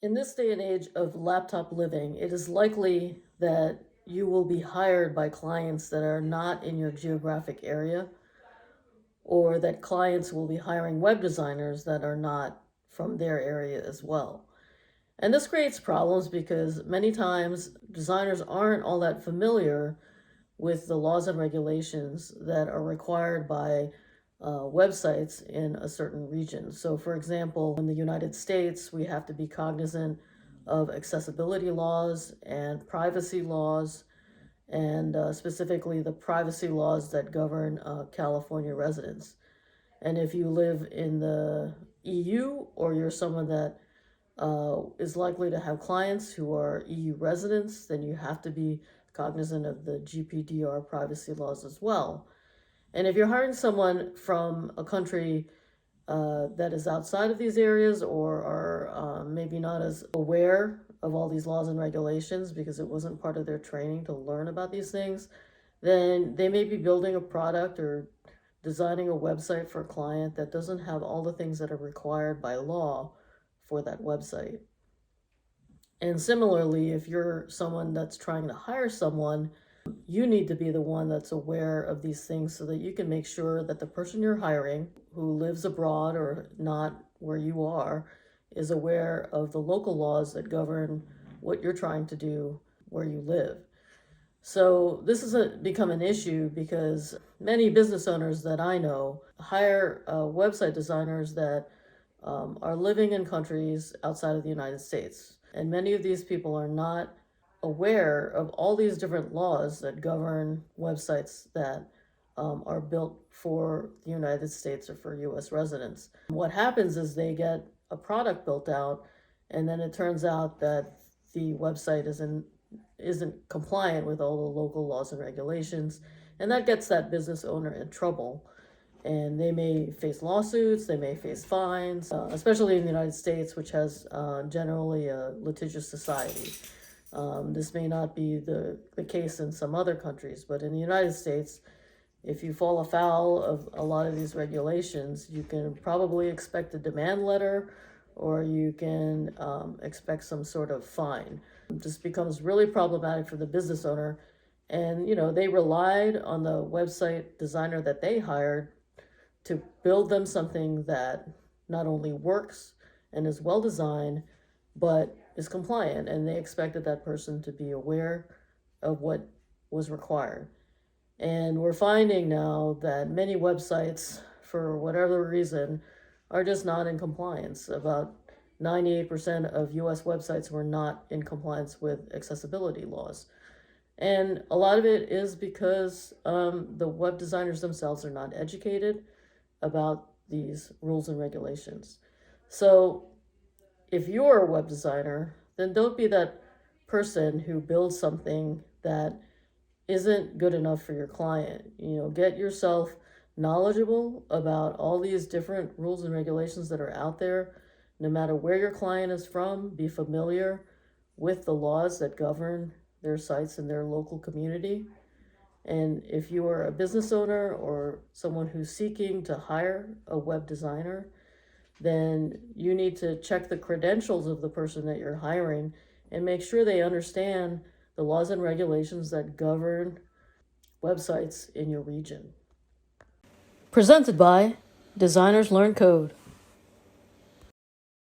In this day and age of laptop living, it is likely that you will be hired by clients that are not in your geographic area, or that clients will be hiring web designers that are not from their area as well. And this creates problems because many times designers aren't all that familiar with the laws and regulations that are required by websites in a certain region. So, for example, in the United States, we have to be cognizant of accessibility laws and privacy laws, and specifically the privacy laws that govern California residents. And if you live in the EU, or you're someone that is likely to have clients who are EU residents, then you have to be cognizant of the GPDR privacy laws as well. And if you're hiring someone from a country that is outside of these areas, or are maybe not as aware of all these laws and regulations because it wasn't part of their training to learn about these things, then they may be building a product or designing a website for a client that doesn't have all the things that are required by law for that website. And similarly, if you're someone that's trying to hire someone, you need to be the one that's aware of these things so that you can make sure that the person you're hiring, who lives abroad or not where you are, is aware of the local laws that govern what you're trying to do where you live. So this has become an issue because many business owners that I know hire website designers that are living in countries outside of the United States. And many of these people are not aware of all these different laws that govern websites that are built for the United States or for US residents. What happens is they get a product built out, and then it turns out that the website isn't compliant with all the local laws and regulations, and that gets that business owner in trouble. And they may face lawsuits, they may face fines, especially in the United States, which has generally a litigious society. This may not be the case in some other countries, but in the United States, if you fall afoul of a lot of these regulations, you can probably expect a demand letter, or you can expect some sort of fine. It just becomes really problematic for the business owner. And, they relied on the website designer that they hired to build them something that not only works and is well designed, but is compliant, and they expected that person to be aware of what was required. And we're finding now that many websites, for whatever reason, are just not in compliance. About 98% of US websites were not in compliance with accessibility laws. And a lot of it is because the web designers themselves are not educated about these rules and regulations. So if you're a web designer, then don't be that person who builds something that isn't good enough for your client. Get yourself knowledgeable about all these different rules and regulations that are out there. No matter where your client is from, be familiar with the laws that govern their sites in their local community. And if you are a business owner or someone who's seeking to hire a web designer, then you need to check the credentials of the person that you're hiring and make sure they understand the laws and regulations that govern websites in your region. Presented by Designers Learn Code.